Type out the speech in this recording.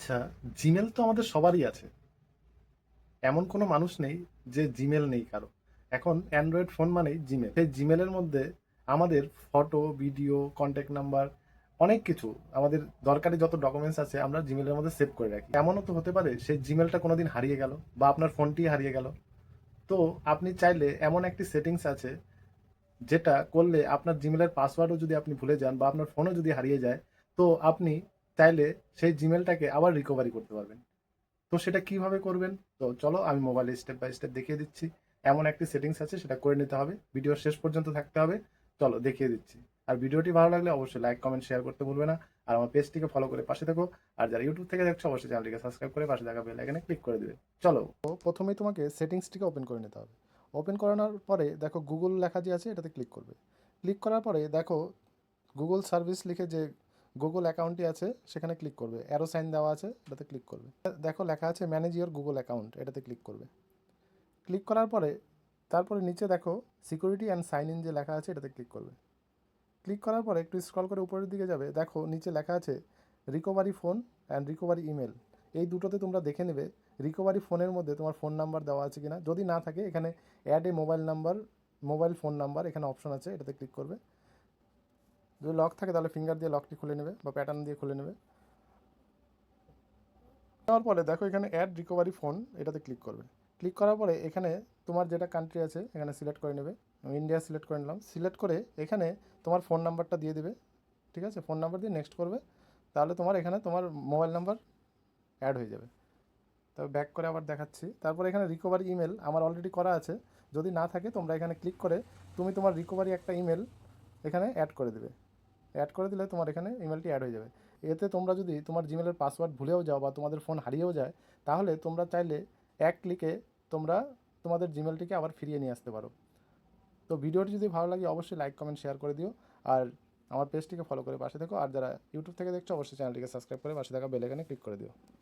আচ্ছা, জিমেল তো আমাদের সবারই আছে। এমন কোনো মানুষ নেই যে জিমেল নেই কারো। এখন অ্যান্ড্রয়েড ফোন মানেই জিমেল। সেই জিমেলের মধ্যে আমাদের ফটো, ভিডিও, কন্ট্যাক্ট নাম্বার অনেক কিছু আমাদের দরকারি যত ডকুমেন্টস আছে আমরা জিমেলের মধ্যে সেভ করে রাখি। এমনও তো হতে পারে সেই জিমেলটা কোনোদিন হারিয়ে গেল বা আপনার ফোনটি হারিয়ে গেল। তো আপনি চাইলে এমন একটি সেটিংস আছে যেটা করলে আপনার জিমেলের পাসওয়ার্ডও যদি আপনি ভুলে যান বা আপনার ফোনও যদি হারিয়ে যায়, তো আপনি চাইলে সেই জিমেলটাকে আবার রিকভারি করতে পারবেন। তো সেটা কিভাবে করবেন? তো চলো আমি মোবাইলে স্টেপ বাই স্টেপ দেখিয়ে দিচ্ছি। এমন একটি সেটিংস আছে সেটা করে নিতে হবে। ভিডিওর শেষ পর্যন্ত থাকতে হবে। চলো দেখিয়ে দিচ্ছি। আর ভিডিওটি ভালো লাগলে অবশ্যই লাইক, কমেন্ট, শেয়ার করতে ভুলবে না। আর আমার পেজটিকে ফলো করে পাশে থেকো। আর যারা ইউটিউব থেকে দেখছো অবশ্যই চ্যানেলটিকে সাবস্ক্রাইব করে পাশে থাকা বেল আইকনে ক্লিক করে দিবে। চলো। তো প্রথমেই তোমাকে সেটিংসটিকে ওপেন করে নিতে হবে। ওপেন করানোর পরে দেখো গুগল লেখা যে আছে এটাতে ক্লিক করবে। ক্লিক করার পরে দেখো গুগল সার্ভিস লিখে যে গুগল অ্যাকাউন্টটি আছে সেখানে ক্লিক করবে, অ্যারো সাইন দেওয়া আছে এটাতে ক্লিক করবে। দেখো লেখা আছে ম্যানেজ ইওর গুগল অ্যাকাউন্ট, এটাতে ক্লিক করবে। ক্লিক করার পরে তারপরে নিচে দেখো সিকিউরিটি অ্যান্ড সাইন ইন যে লেখা আছে এটাতে ক্লিক করবে। ক্লিক করার পরে একটু স্ক্রল করে উপরের দিকে যাবে, দেখো নিচে লেখা আছে recovery phone and recovery email. এই দুটোতে তোমরা দেখে নেবে রিকভারি ফোনের মধ্যে তোমার ফোন নাম্বার দেওয়া আছে কিনা। যদি না থাকে এখানে add a mobile number, mobile phone number এখানে অপশন আছে, এটাতে ক্লিক করবে। যদি লক থাকে তাহলে ফিঙ্গার দিয়ে লকটি খুলে নেবে বা প্যাটার্ন দিয়ে খুলে নেবে। নেওয়ার পরে দেখো এখানে অ্যাড রিকভারি ফোন, এটাতে ক্লিক করবে। ক্লিক করার পরে এখানে তোমার যেটা কান্ট্রি আছে এখানে সিলেক্ট করে নেবে। আমি ইন্ডিয়া সিলেক্ট করে নিলাম। সিলেক্ট করে এখানে তোমার ফোন নাম্বারটা দিয়ে দেবে। ঠিক আছে, ফোন নাম্বার দিয়ে নেক্সট করবে। তাহলে তোমার এখানে তোমার মোবাইল নাম্বার অ্যাড হয়ে যাবে। তবে ব্যাক করে আবার দেখাচ্ছি। তারপরে এখানে রিকভারি ইমেল আমার অলরেডি করা আছে। যদি না থাকে তোমরা এখানে ক্লিক করে তুমি তোমার রিকভারি একটা ইমেল এখানে অ্যাড করে দেবে। অ্যাড করে দিলে তোমার এখানে ইমেলটি অ্যাড হয়ে যাবে। এতে তোমরা যদি তোমার জিমেলের পাসওয়ার্ড ভুলেও যাও বা তোমাদের ফোন হারিয়েও যায়, তাহলে তোমরা চাইলে এক ক্লিকে তোমরা তোমাদের জিমেলটিকে আবার ফিরিয়ে নিয়ে আসতে পারো। তো ভিডিওটি যদি ভালো লাগে অবশ্যই লাইক, কমেন্ট, শেয়ার করে দিও। আর আমার পেজটিকে ফলো করে পাশে থেকো। আর যারা ইউটিউব থেকে দেখছো অবশ্যই চ্যানেলটিকে সাবস্ক্রাইব করে পাশে থাকা বেল আইকনে ক্লিক করে দিও।